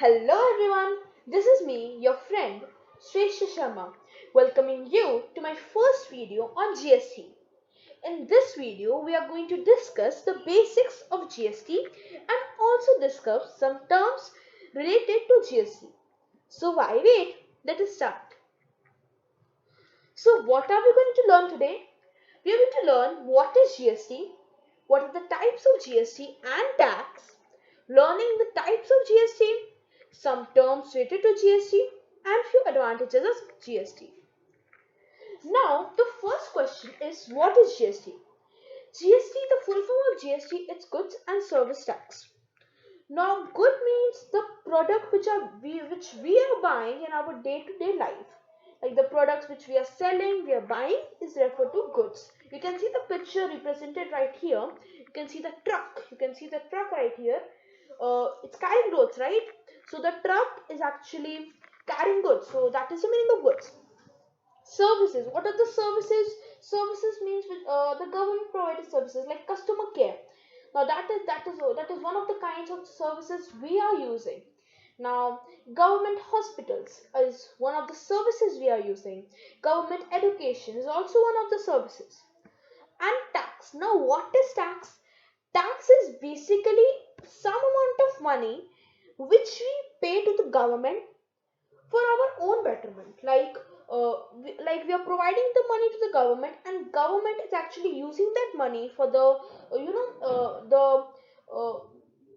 Hello everyone, this is me, your friend Shrestha Sharma, welcoming you to my first video on GST. In this video, we are going to discuss the basics of GST and also discuss some terms related to GST. So why wait? Let us start. So what are we going to learn today? We are going to learn what is GST, what are the types of GST and tax, learning the types of GST, some terms related to GST, and few advantages of GST. Now, the first question is what is GST? GST, the full form of GST, is goods and service tax. Now, good means the product which we are buying in our day-to-day life. Like the products which we are selling, we are buying is referred to goods. You can see the picture represented right here. You can see the truck. You can see the truck right here. It's carrying goods, right? So the truck is actually carrying goods. So that is the meaning of goods. Services. What are the services? Services means the government provided services like customer care. Now that is one of the kinds of services we are using. Now government hospitals is one of the services we are using. Government education is also one of the services. And tax. Now what is tax? Tax is basically some amount of money which we pay to the government for our own betterment, like we are providing the money to the government and government is actually using that money for the the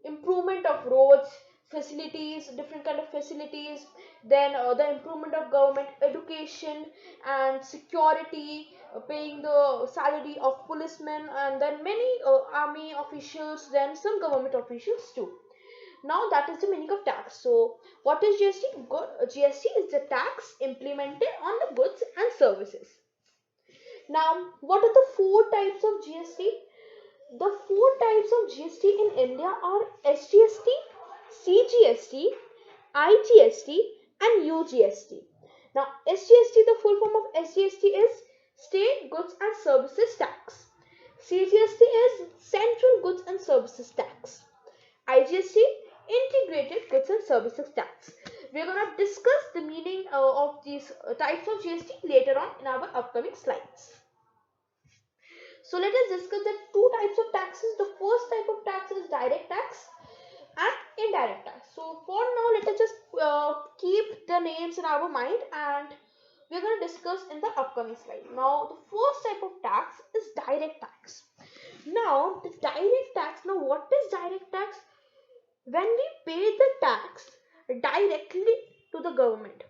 improvement of roads, facilities, different kind of facilities, then the improvement of government education and security, paying the salary of policemen and then many army officials, then some government officials too. Now that is the meaning of tax. So what is GST? GST is the tax implemented on the goods and services. Now what are the four types of GST? The four types of GST in India are SGST, CGST, IGST and UGST. Now SGST, the full form of SGST is State Goods and Services Tax. CGST is Central Goods and Services Tax. IGST, Integrated Goods and Services Tax. We are going to discuss the meaning of these types of GST later on in our upcoming slides. So let us discuss the two types of taxes. The first type of tax is direct tax and indirect tax. So for now, let us just keep the names in our mind and we're going to discuss in the upcoming slide. Now, the first type of tax is direct tax. Now, the direct tax. Now, what is direct tax? When we pay the tax directly to the government.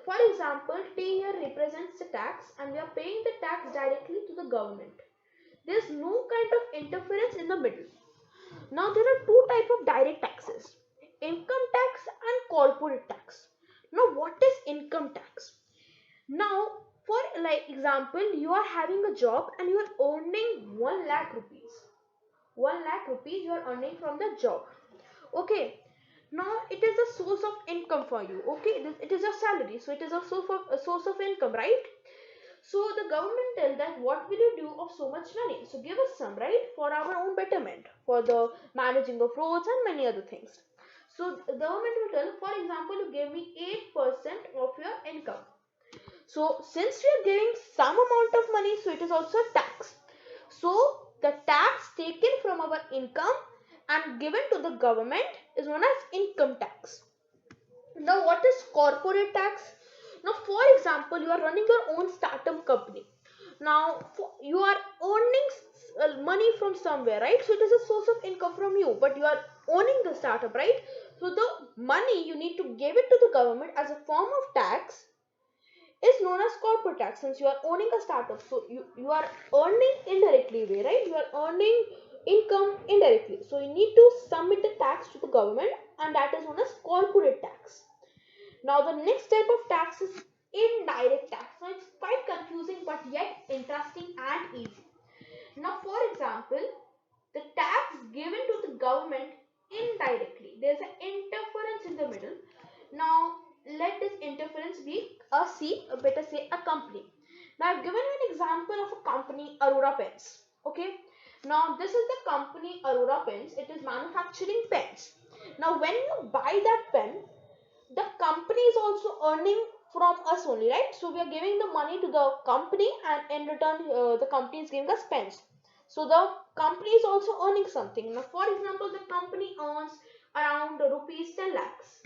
For example, T here represents the tax and we are paying the tax directly to the government. There is no kind of interference in the middle. Now there are two types of direct taxes, income tax and corporate tax. Now what is income tax? Now for like example, you are having a job and you are earning 1 lakh rupees. 1 lakh rupees you are earning from the job. Okay, now it is a source of income for you. Okay, it is your salary, so it is a source of income, right? So the government tell that what will you do of so much money? So give us some, right, for our own betterment, for the managing of roads and many other things. So the government will tell, for example, you give me 8% of your income. So since we are giving some amount of money, so it is also a tax. So the tax taken from our income and given to the government is known as income tax. Now what is corporate tax? Now for example, you are running your own startup company. Now you are earning money from somewhere, right? So it is a source of income from you, but you are owning the startup, right? So the money you need to give it to the government as a form of tax is known as corporate tax. Since you are owning a startup, so you are earning indirectly way, right? You are earning income indirectly, so you need to submit the tax to the government and that is known as corporate tax. Now the next type of tax is indirect tax. Now it's quite confusing but yet interesting and easy. Now for example, the tax given to the government indirectly, there's an interference in the middle. Now let this interference be a C, better say a company. Now I've given you an example of a company, Aurora Pens. Okay. Now this is the company Aurora Pens. It is manufacturing pens. Now when you buy that pen, is also earning from us only, right? So we are giving the money to the company, and in return the company is giving us pence. So the company is also earning something. Now for example, the company earns around rupees 10 lakhs.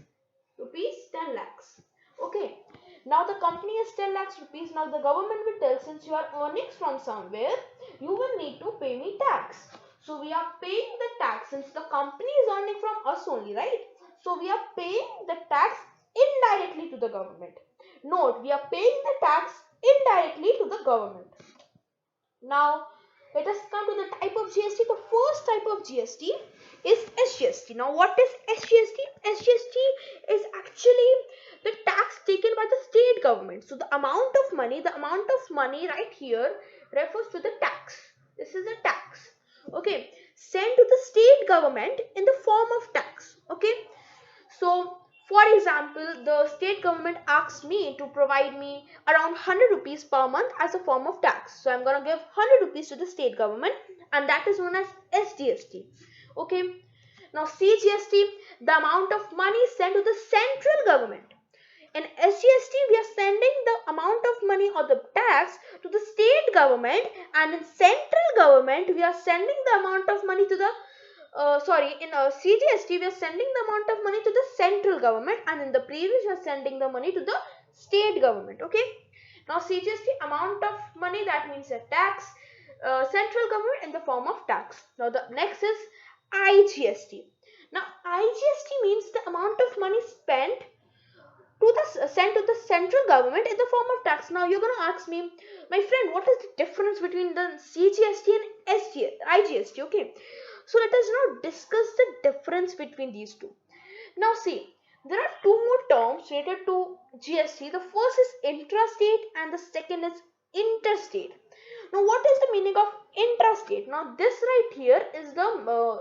Rupees 10 lakhs. Okay. Now the company has 10 lakhs rupees. Now the government will tell, since you are earning from somewhere, you will need to pay me tax. So we are paying the tax, since the company is earning from us only, right? So we are paying the tax indirectly to the government. Note, we are paying the tax indirectly to the government. Now, let us come to the type of GST. The first type of GST is SGST. Now, what is SGST? SGST is actually the tax taken by the state government. So, the amount of money right here refers to the tax. This is a tax. Okay, sent to the state government in the form of tax. Okay, so, for example, the state government asks me to provide me around 100 rupees per month as a form of tax. So, I'm going to give 100 rupees to the state government, and that is known as SGST. Okay. Now, CGST, the amount of money sent to the central government. In SGST, we are sending the amount of money or the tax to the state government, and in central government, we are sending the amount of money to the in CGST, we are sending the amount of money to the central government, and in the previous, we are sending the money to the state government. Okay. Now, CGST amount of money, that means a tax, central government in the form of tax. Now, the next is IGST. Now, IGST means the amount of money spent to the sent to the central government in the form of tax. Now you're going to ask me, my friend, what is the difference between the CGST and IGST? Okay, so let us now discuss the difference between these two. Now see, there are two more terms related to GST. The first is intrastate and the second is interstate. Now what is the meaning of intrastate? Now this right here is the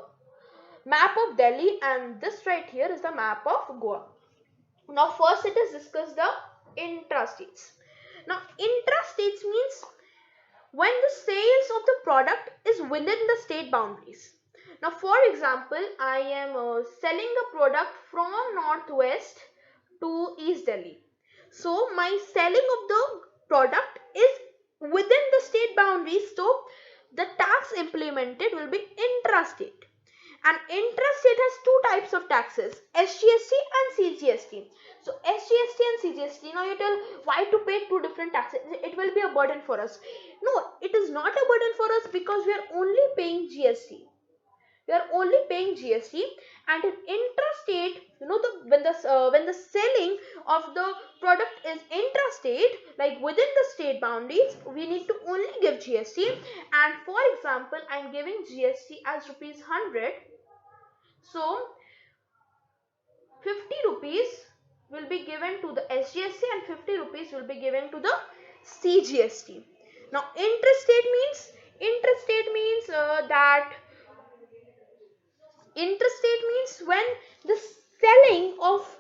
map of Delhi, and this right here is the map of Goa. Now first it is discuss the intrastates. Now intrastates means when the sales of the product is within the state boundaries. Now for example, I am selling a product from northwest to East Delhi. So my selling of the product is within the state boundaries, so the tax implemented will be intrastate. And intrastate has two types of taxes, SGST and CGST. So SGST and CGST, now you tell, why to pay two different taxes? It will be a burden for us. No, it is not a burden for us, because we are only paying GST. We are only paying GST, and in intrastate, when the selling of the product is intrastate, like within the state boundaries, we need to only give GST. And for example, I am giving GST as rupees 100. So 50 rupees will be given to the SGST and 50 rupees will be given to the CGST. Now interstate means that interstate means when the selling of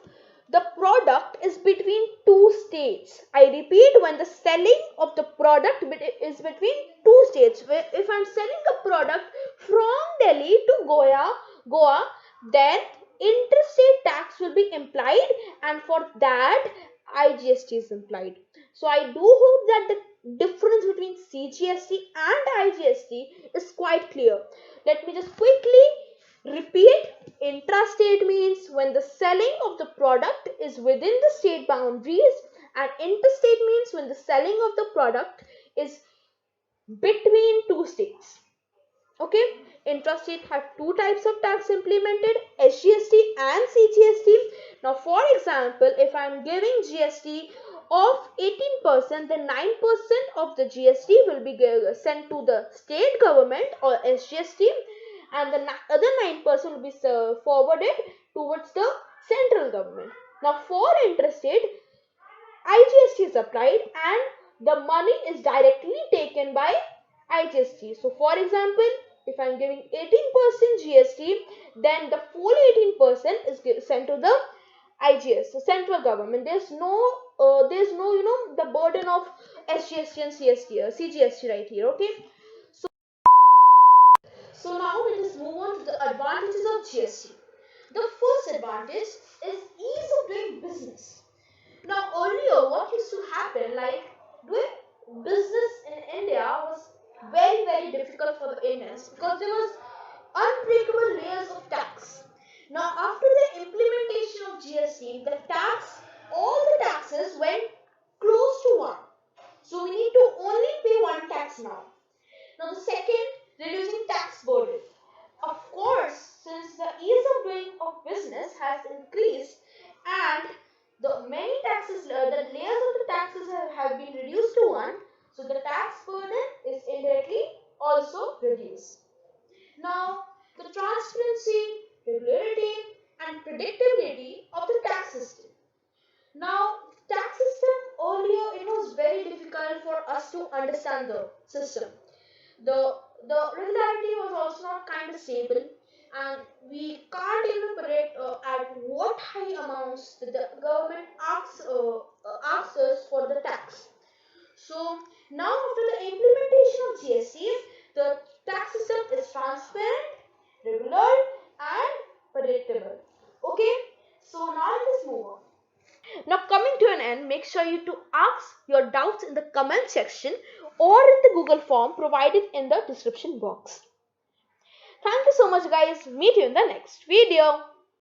the product is between two states. I repeat, when the selling of the product is between two states. If I'm selling a product from Delhi to Goa, then interstate tax will be implied, and for that IGST is implied. So I do hope that the difference between CGST and IGST is quite clear. Let me just quickly repeat. Intrastate means when the selling of the product is within the state boundaries, and interstate means when the selling of the product is between two states. Okay, intrastate have two types of tax implemented, SGST and CGST. Now for example, if I am giving GST of 18%, then 9% of the GST will be sent to the state government or SGST, and the other 9% will be forwarded towards the central government. Now for interstate, IGST is applied and the money is directly taken by IGST. So for example, if I am giving 18% GST, then the full 18% is sent to the IGS, the central government. There's no the burden of SGST and CGST right here. Okay. So now let us move on to the advantages of GST. The first advantage is ease of doing business. immense because there was unbreakable layers of tax. Now, after the implementation of GST, all the taxes went close to one. So we need to only pay one tax now. Now, the second, reducing tax burden. Of course, since the ease of doing of business has increased and the many taxes, the layers of the taxes have been reduced to one, so the tax burden is indirectly also reduced. Now, the transparency, regularity, and predictability of the tax system. Now, tax system earlier it was very difficult for us to understand the system. The regularity was also not kind of stable, and we can't even predict at what high amounts the government asks us for the tax. So now after the implementation of GST, the tax system is transparent, regular, and predictable. Okay, so now let us move on. Now coming to an end, make sure you to ask your doubts in the comment section or in the Google form provided in the description box. Thank you so much guys. Meet you in the next video.